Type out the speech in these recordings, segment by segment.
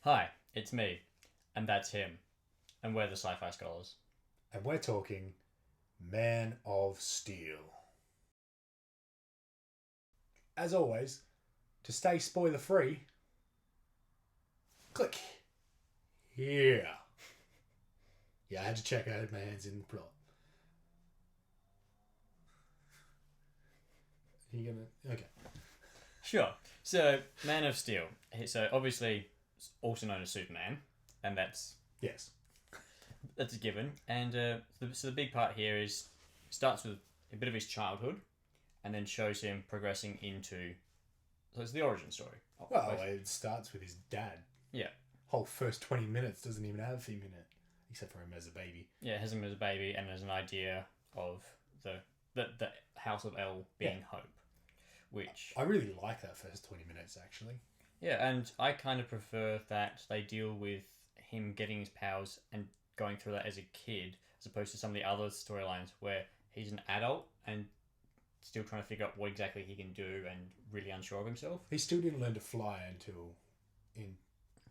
Hi, it's me, and that's him, and we're the Sci-Fi Scholars. And we're talking Man of Steel. As always, to stay spoiler free, click here. Yeah, I had to check I had my hands in the plot. Are you gonna? Okay. Sure. So, Man of Steel. So, obviously, also known as Superman, and that's Yes. a given. And so the big part here is starts with a bit of his childhood, and then shows him progressing into. So it's the origin story. Well, it starts with his dad. Yeah. Whole first 20 minutes doesn't even have him in it, except for him as a baby. Yeah, has him as a baby, and as an idea of the House of L being hope, which I really like that first 20 minutes, actually. yeah, and I kind of prefer that they deal with him getting his powers and going through that as a kid, as opposed to some of the other storylines where he's an adult and still trying to figure out what exactly he can do and really unsure of himself. He still didn't learn to fly until in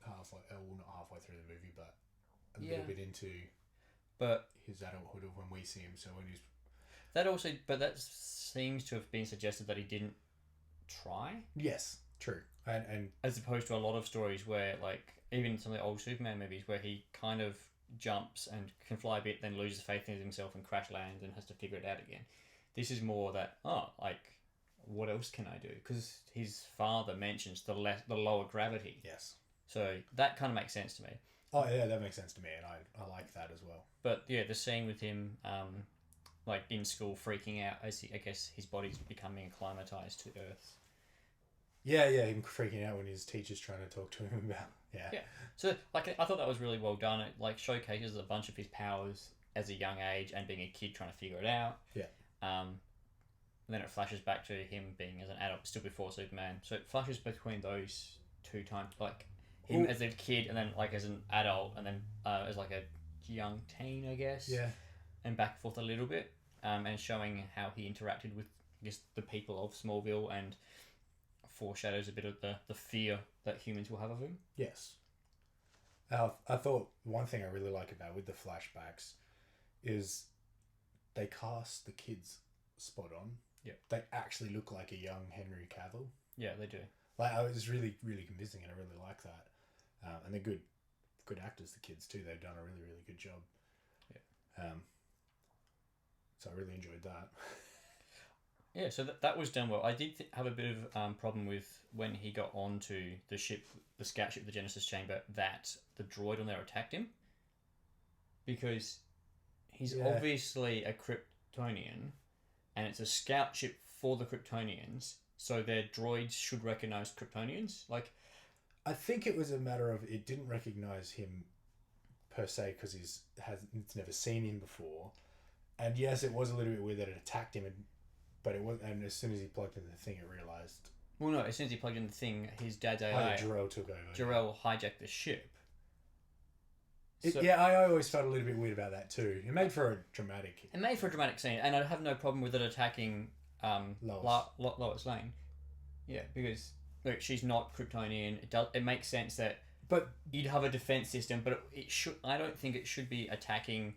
halfway, well, not halfway through the movie, but a little bit into But his adulthood of when we see him. So when he's that seems to have been suggested that he didn't try, yes, true, and as opposed to a lot of stories where, like, even some of the old Superman movies where he kind of jumps and can fly a bit, then loses faith in himself and crash lands and has to figure it out again. This is more that, what else can I do? Because his father mentions the lower gravity. yes. So that kind of makes sense to me. Oh yeah, that makes sense to me, and I like that as well. But yeah, the scene with him, like in school, freaking out as I guess his body's becoming acclimatized to Earth. Yeah, him freaking out when his teacher's trying to talk to him about Yeah. So like I thought that was really well done. It like showcases a bunch of his powers as a young age and being a kid trying to figure it out. Yeah. Then it flashes back to him being as an adult, still before Superman. So it flashes between those two times, like him as a kid, and then like as an adult, and then as like a young teen, I guess. Yeah. And back and forth a little bit, and showing how he interacted with, I guess, the people of Smallville, and foreshadows a bit of the fear that humans will have of him. Yes. I thought one thing I really like about with the flashbacks is they cast the kids spot on. Yeah. They actually look like a young Henry Cavill. Yeah, they do. Like, I was really, really convincing, and I really like that. And they're good actors, the kids too. They've done a really, really good job. Yeah. So I really enjoyed that. Yeah, so that was done well. I did have a bit of problem with when he got onto the ship, the scout ship, the Genesis Chamber, that the droid on there attacked him. Because he's obviously a Kryptonian, and it's a scout ship for the Kryptonians, so their droids should recognize Kryptonians. Like, I think it was a matter of it didn't recognize him per se because it's never seen him before, and yes, it was a little bit weird that it attacked him, but it was, and as soon as he plugged in the thing, it realized. Well, no, as soon as he plugged in the thing, his dad's AI, Jor-El took over. Jor-El hijacked the ship. I always felt a little bit weird about that too. It made for a dramatic. It made for a dramatic scene, and I have no problem with it attacking Lois Lane. Yeah, because look, she's not Kryptonian. It makes sense that, but you'd have a defense system, but it should. I don't think it should be attacking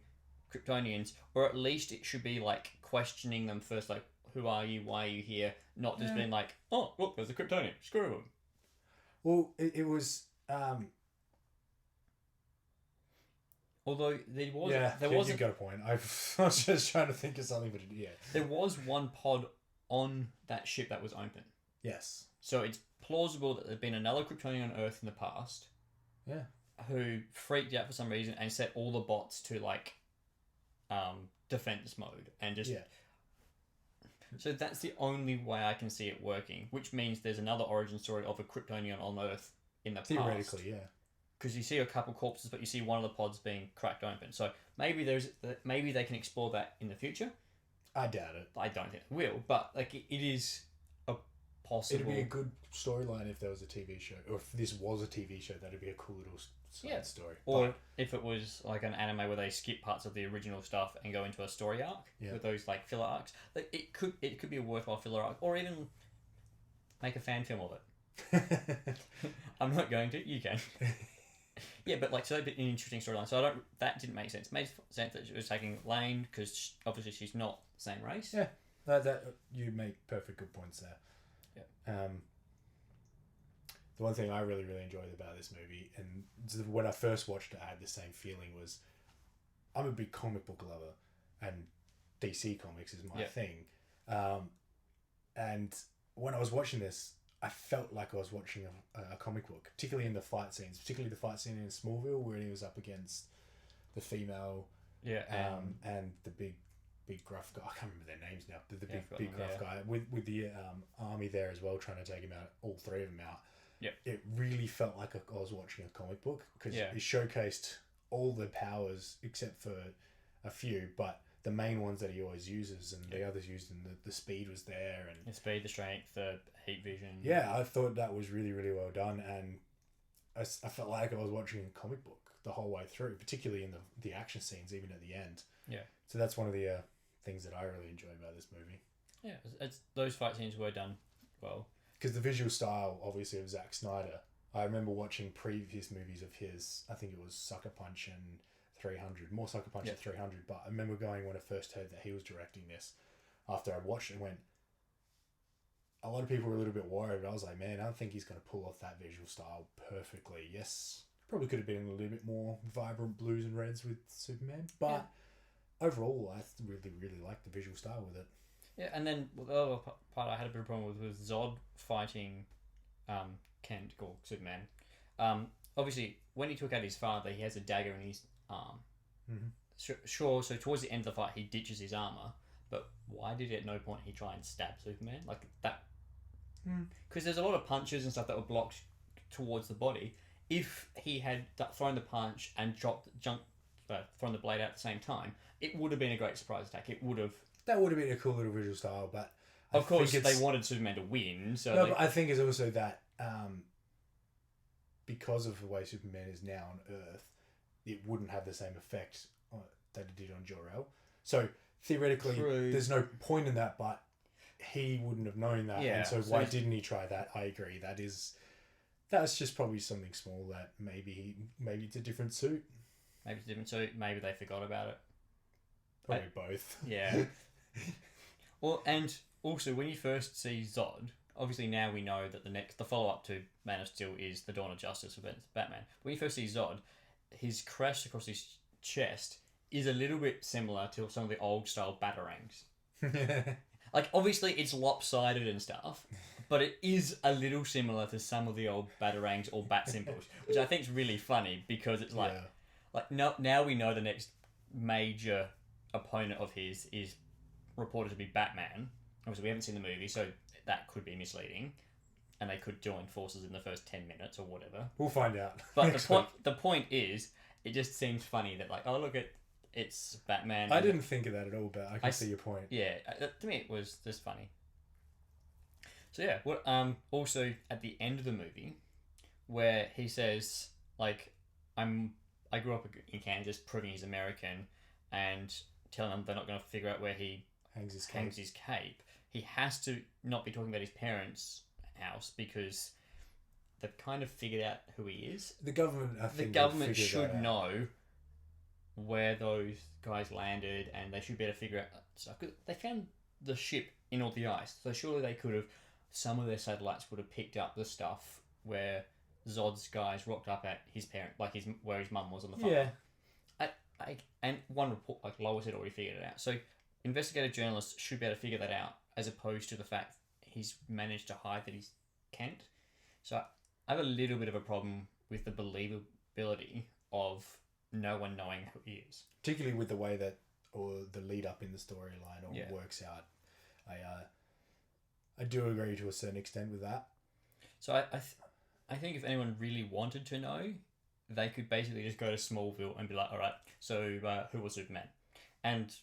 Kryptonians, or at least it should be like questioning them first, like, who are you? Why are you here? Not just being like, oh, look, there's a Kryptonian. Screw him. Well, it was. Although there was, you've got a point. I was just trying to think of something, but there was one pod on that ship that was open. Yes. So it's plausible that there'd been another Kryptonian on Earth in the past. Yeah. Who freaked out for some reason and set all the bots to like, defense mode and just. Yeah. So that's the only way I can see it working, which means there's another origin story of a Kryptonian on Earth in the past. Theoretically, yeah. Because you see a couple corpses, but you see one of the pods being cracked open. So maybe they can explore that in the future. I doubt it. I don't think they will, but like it is a possible. It'd be a good storyline if there was a TV show, or if this was a TV show. That'd be a cool little side story. Or if it was like an anime where they skip parts of the original stuff and go into a story arc with those like filler arcs. Like, it could be a worthwhile filler arc, or even make a fan film of it. I'm not going to. You can. Yeah, but like, so that'd be an interesting storyline. So that didn't make sense. It made sense that she was taking Lane because obviously she's not the same race. Yeah, that you make perfect good points there. Yeah. The one thing I really, really enjoyed about this movie, and when I first watched it, I had the same feeling, was I'm a big comic book lover, and DC Comics is my thing. And when I was watching this, I felt like I was watching a comic book, particularly in the fight scenes, particularly the fight scene in Smallville where he was up against the female, and the big gruff guy. I can't remember their names now. The big gruff guy with the army there as well, trying to take him out, all three of them out. Yeah, it really felt like I was watching a comic book because it showcased all the powers except for a few, but the main ones that he always uses, and the others used, and the speed was there, and the speed, the strength, the heat vision. Yeah, I thought that was really, really well done, and I felt like I was watching a comic book the whole way through, particularly in the action scenes, even at the end. Yeah. So that's one of the things that I really enjoy about this movie. Yeah, those fight scenes were done well. Because the visual style, obviously, of Zack Snyder. I remember watching previous movies of his. I think it was Sucker Punch and 300. More Sucker Punch and 300. But I remember going when I first heard that he was directing this. After I watched it and went... A lot of people were a little bit worried. But I was like, man, I don't think he's going to pull off that visual style perfectly. Yes, probably could have been a little bit more vibrant blues and reds with Superman. But overall, I really, really liked the visual style with it. Yeah, and then the other part I had a bit of a problem with was Zod fighting Kent, or Superman. Obviously, when he took out his father, he has a dagger in his arm. Mm-hmm. Sure, so towards the end of the fight, he ditches his armor, but why did at no point he try and stab Superman? Like that... Because there's a lot of punches and stuff that were blocked towards the body. If he had thrown the punch and thrown the blade out at the same time, it would have been a great surprise attack. It would have... That would have been a cool little visual style, but... Of course, they wanted Superman to win, so... No, but I think it's also that because of the way Superman is now on Earth, it wouldn't have the same effect that it did on Jor-El. So, theoretically, there's no point in that, but he wouldn't have known that, and so why didn't he try that? I agree. That's just probably something small that maybe it's a different suit. Maybe it's a different suit, maybe they forgot about it. Probably both. Yeah. Well, and also when you first see Zod, obviously now we know that the follow-up to Man of Steel is the Dawn of Justice for Batman. When you first see Zod, his crest across his chest is a little bit similar to some of the old style batarangs. Like, obviously it's lopsided and stuff, but it is a little similar to some of the old batarangs or bat symbols, which I think is really funny because it's like now we know the next major opponent of his is reported to be Batman. Obviously, we haven't seen the movie, so that could be misleading, and they could join forces in the first 10 minutes or whatever. We'll find out. But the point is, it just seems funny that, like, oh, look, it's Batman. I didn't think of that at all, but I can see your point. Yeah, to me it was just funny. So yeah, also at the end of the movie, where he says, like, I grew up in Kansas, proving he's American, and telling them they're not going to figure out where he hangs his cape. He has to not be talking about his parents' house because they've kind of figured out who he is. The government, I think, the government should know where those guys landed, and they should be able to figure out stuff. 'Cause they found the ship in all the ice, so surely they could have. Some of their satellites would have picked up the stuff where Zod's guys rocked up at his parent, like where his mum was on the farm. Yeah. And one report, like Lois had already figured it out. So investigative journalists should be able to figure that out, as opposed to the fact he's managed to hide that he's Kent. So I have a little bit of a problem with the believability of no one knowing who he is. Particularly with the way that, or the lead up in the storyline all works out. I do agree to a certain extent with that. So I think if anyone really wanted to know, they could basically just go to Smallville and be like, all right, so who was Superman? And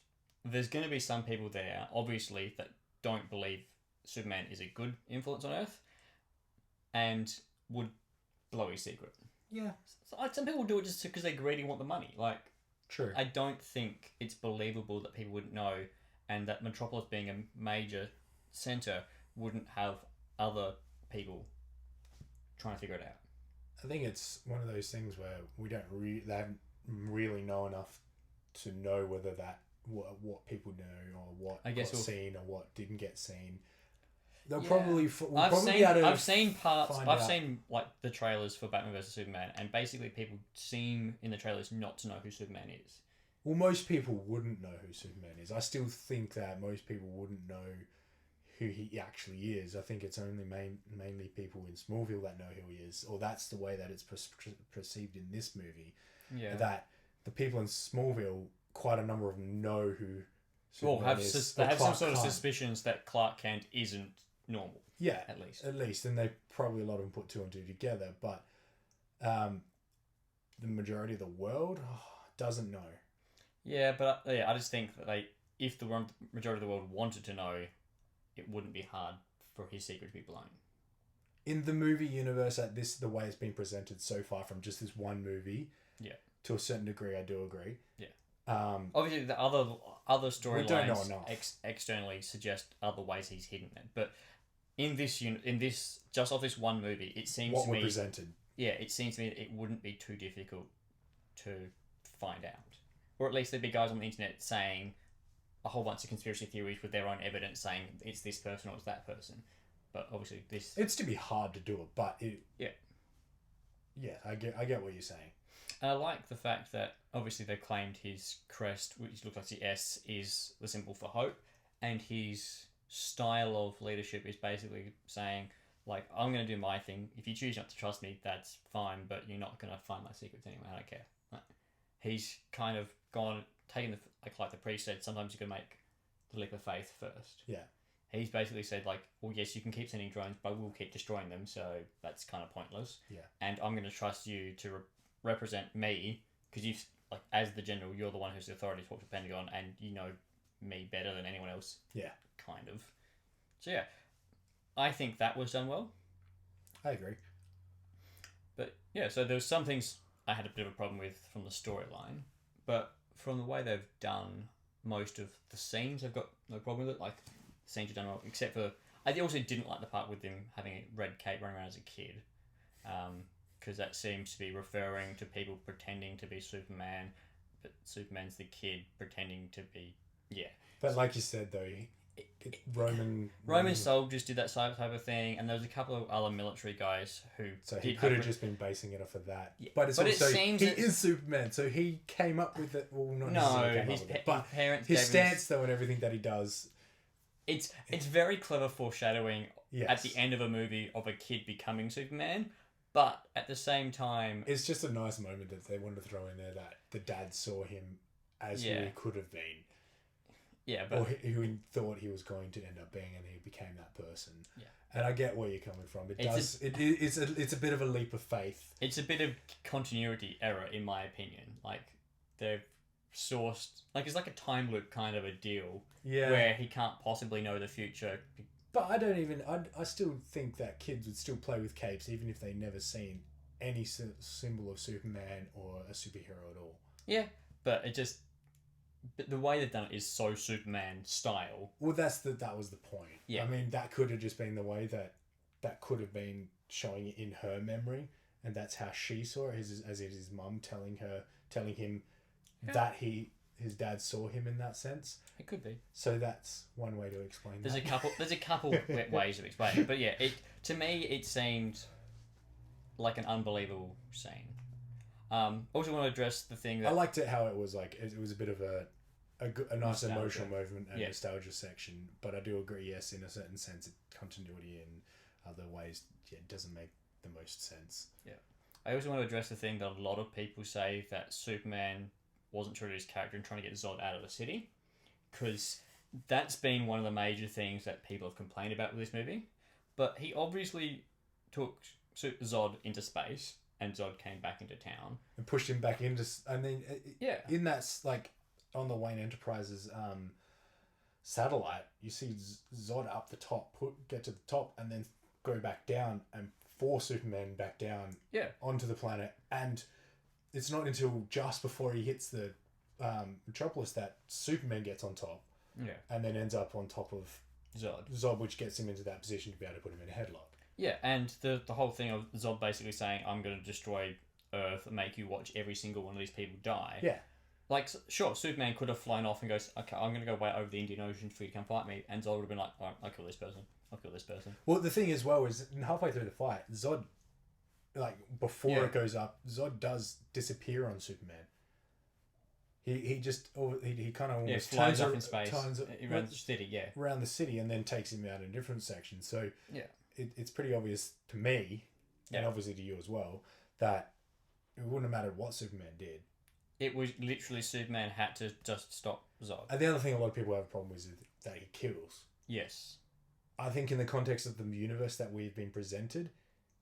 there's going to be some people there, obviously, that don't believe Superman is a good influence on Earth and would blow his secret. Yeah. So, some people do it just because they're greedy and want the money. Like, true. I don't think it's believable that people wouldn't know, and that Metropolis being a major centre wouldn't have other people trying to figure it out. I think it's one of those things where they haven't really know enough to know whether that what people know or what got seen or what didn't get seen. They'll probably I've seen like the trailers for Batman vs Superman, and basically people seem in the trailers not to know who Superman is. Well, most people wouldn't know who Superman is. I still think that most people wouldn't know who he actually is. I think it's only mainly people in Smallville that know who he is, or that's the way that it's perceived in this movie. Yeah. That the people in Smallville, quite a number of them know who Superman is. They have some sort of suspicions that Clark Kent isn't normal. Yeah, at least. And they probably a lot of them put two and two together, but the majority of the world doesn't know. Yeah, but I just think that if the majority of the world wanted to know, it wouldn't be hard for his secret to be blown. In the movie universe, the way it's been presented so far from just this one movie, to a certain degree, I do agree. Yeah. Obviously, the other storylines externally suggest other ways he's hidden it, but in this just off this one movie, it seems to me presented. Yeah, it seems to me that it wouldn't be too difficult to find out, or at least there'd be guys on the internet saying a whole bunch of conspiracy theories with their own evidence saying it's this person or it's that person. But obviously, it's to be hard to do it, but I get what you're saying. And I like the fact that obviously they claimed his crest, which looks like the S, is the symbol for hope, and his style of leadership is basically saying, like, I'm going to do my thing. If you choose not to trust me, that's fine, but you're not going to find my secrets anyway. I don't care. Like, he's kind of taken like the priest said, sometimes you can make the leap of faith first. Yeah. He's basically said, like, well, yes, you can keep sending drones, but we'll keep destroying them, so that's kind of pointless. Yeah. And I'm going to trust you to represent me, because you've, like, as the general, you're the one who's the authority to talk to the Pentagon, and you know me better than anyone else. Yeah. Kind of. So, yeah. I think that was done well. I agree. But, yeah, so there was some things I had a bit of a problem with from the storyline, but from the way they've done most of the scenes, I've got no problem with it. Like, the scenes are done well, except for... I also didn't like the part with him having a red cape running around as a kid, because that seems to be referring to people pretending to be Superman, but Superman's the kid pretending to be... Yeah. But like you said, though, Roman soldiers did that type of thing, and there was a couple of other military guys who... So he could have just been basing it off of that. Yeah. But it seems he is Superman, so he came up with it. Well, not necessarily came up with it, but his stance, though, and everything that he does... It's very clever foreshadowing at the end of a movie of a kid becoming Superman, but at the same time... It's just a nice moment that they wanted to throw in there that the dad saw him as who he could have been. Yeah, but... Or who he thought he was going to end up being, and he became that person. Yeah. And I get where you're coming from. It's a bit of a leap of faith. It's a bit of continuity error, in my opinion. Like, they've sourced... Like, it's like a time loop kind of a deal. Yeah. Where he can't possibly know the future. But I still think that kids would still play with capes, even if they never seen any symbol of Superman or a superhero at all. Yeah, but But the way they've done it is so Superman style. Well, that was the point. Yeah. I mean, that could have just been the way that could have been showing it in her memory, and that's how she saw it, as his mum telling him that his dad saw him in that sense. It could be. So that's one way to explain There's a couple ways of explaining it, but yeah, to me it seemed like an unbelievable scene. Also want to address the thing that... I liked it how it was like, it was a bit of a nice emotional movement and nostalgia section, but I do agree, yes, in a certain sense, continuity in other ways, it doesn't make the most sense. Yeah. I also want to address the thing that a lot of people say, that Superman wasn't true to his character and trying to get Zod out of the city, because that's been one of the major things that people have complained about with this movie. But he obviously took Zod into space, and Zod came back into town and pushed him back into. I mean, in that, like, on the Wayne Enterprises satellite, you see Zod up the top, get to the top, and then go back down and force Superman back down onto the planet. And it's not until just before he hits the Metropolis that Superman gets on top. Yeah. And then ends up on top of Zod, which gets him into that position to be able to put him in a headlock. Yeah, and the whole thing of Zod basically saying, I'm going to destroy Earth and make you watch every single one of these people die. Yeah. Like, sure, Superman could have flown off and goes, okay, I'm going to go wait over the Indian Ocean for you to come fight me. And Zod would have been like, all right, I'll kill this person. I'll kill this person. Well, the thing as well is, halfway through the fight, Zod, like, before it goes up, Zod does disappear on Superman. He just, he kind of almost flies up in space around the city, and then takes him out in a different section. So yeah, it's pretty obvious to me, and obviously to you as well, that it wouldn't have mattered what Superman did. It was literally Superman had to just stop Zod. And the other thing a lot of people have a problem with is that he kills. Yes. I think in the context of the universe that we've been presented,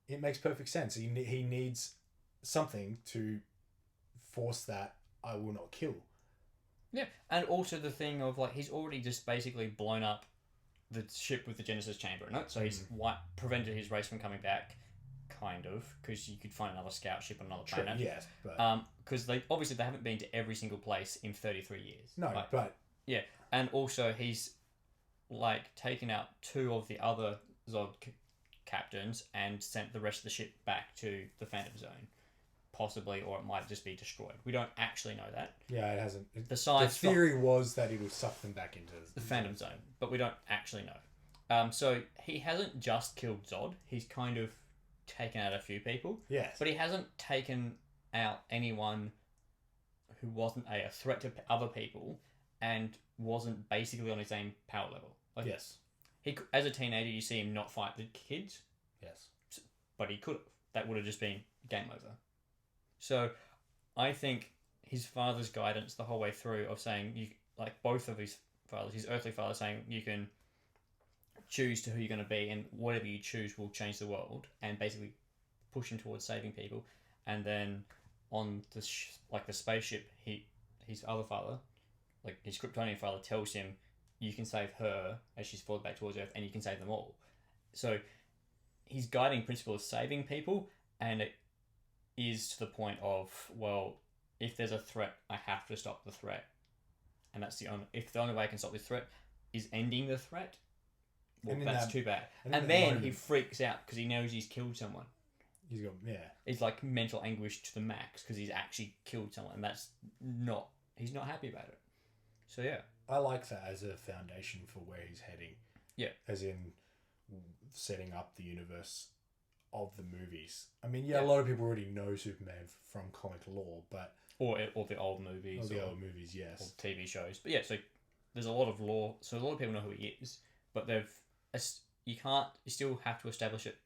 it makes perfect sense. He needs something to force that I will not kill. Yeah, and also the thing of, like, he's already just basically blown up the ship with the Genesis chamber in it, so he's prevented his race from coming back, kind of, because you could find another scout ship on another planet. Yes, but... because they haven't been to every single place in 33 years. No, like, but... Yeah, and also he's, like, taken out 2 of the other Zod captains and sent the rest of the ship back to the Phantom Zone. Possibly, or it might just be destroyed. We don't actually know that. Yeah, it hasn't. The theory was that it would suck them back into the Phantom Zone, but we don't actually know. So he hasn't just killed Zod. He's kind of taken out a few people. Yes. But he hasn't taken out anyone who wasn't a threat to other people and wasn't basically on his same power level. Like, yes. He, as a teenager, you see him not fight the kids. Yes. But he could have. That would have just been game over. So, I think his father's guidance the whole way through of saying, both of his fathers, his earthly father saying, you can choose to who you're going to be and whatever you choose will change the world, and basically pushing towards saving people. And then on the spaceship, his other father, like his Kryptonian father, tells him, you can save her as she's fallen back towards Earth, and you can save them all. So, his guiding principle is saving people, and it is to the point of, well, if there's a threat, I have to stop the threat. And that's the only way I can stop this threat is ending the threat, well, that's too bad. And then he freaks out because he knows he's killed someone. It's like mental anguish to the max because he's actually killed someone, and he's not happy about it. So yeah. I like that as a foundation for where he's heading. Yeah. As in setting up the universe of the movies. I mean, a lot of people already know Superman from comic lore, but... Or the old movies. Or the old movies, yes. Or TV shows. But yeah, so there's a lot of lore, so a lot of people know who he is, but you still have to establish it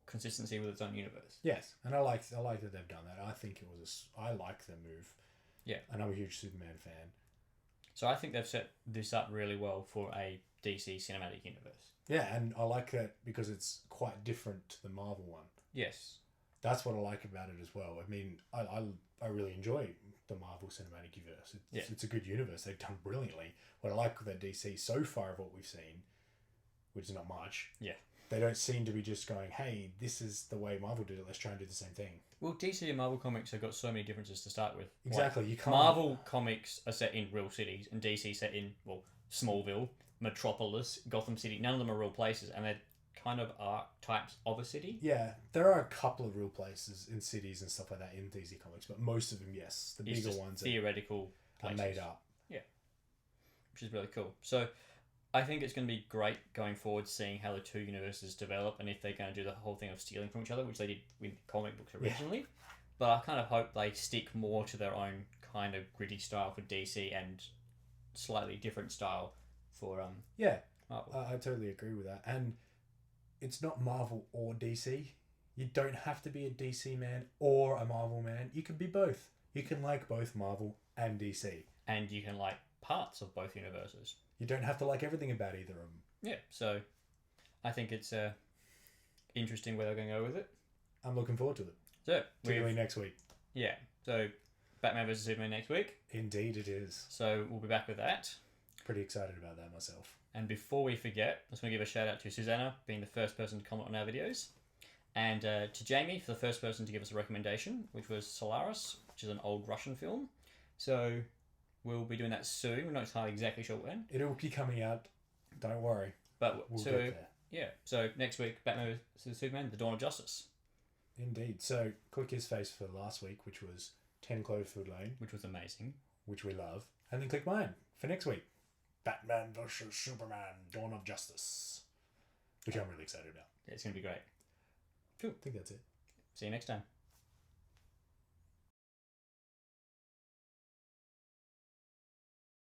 consistency with its own universe. Yes, and I like that they've done that. I think I like the move. Yeah. And I'm a huge Superman fan. So I think they've set this up really well for a DC cinematic universe. Yeah, and I like that because it's quite different to the Marvel one. Yes. That's what I like about it as well. I mean, I really enjoy the Marvel Cinematic Universe. It's a good universe. They've done brilliantly. What I like with DC so far of what we've seen, which is not much. Yeah. They don't seem to be just going, hey, this is the way Marvel did it. Let's try and do the same thing. Well, DC and Marvel comics have got so many differences to start with. Exactly. You can't... Marvel comics are set in real cities, and DC set in, Smallville, Metropolis, Gotham City. None of them are real places, and they're kind of archetypes of a city. Yeah, there are a couple of real places in cities and stuff like that in DC Comics, but most of them, yes, the bigger ones theoretical are made up. Yeah, which is really cool. So, I think it's going to be great going forward, seeing how the two universes develop, and if they're going to do the whole thing of stealing from each other, which they did with comic books originally. Yeah. But I kind of hope they stick more to their own kind of gritty style for DC and slightly different style for Marvel. I totally agree with that. And it's not Marvel or DC. You don't have to be a DC man or a Marvel man. You can be both. You can like both Marvel and DC. And you can like parts of both universes. You don't have to like everything about either of them. Yeah, so I think it's interesting where they're going to go with it. I'm looking forward to it. So, particularly next week. Yeah, so Batman vs Superman next week. Indeed it is. So we'll be back with that. Pretty excited about that myself. And before we forget, I just want to give a shout out to Susanna, being the first person to comment on our videos. And to Jamie, for the first person to give us a recommendation, which was Solaris, which is an old Russian film. So we'll be doing that soon. We're not entirely exactly sure when. It'll be coming out. Don't worry. But we'll get there. Yeah. So next week, Batman vs Superman: The Dawn of Justice, Indeed. So click his face for last week, which was 10 Cloverfield Lane, which was amazing. which we love, and then click mine for next week. Batman vs Superman: Dawn of Justice, which I'm really excited about. Yeah, it's going to be great. Cool. I think that's it. See you next time.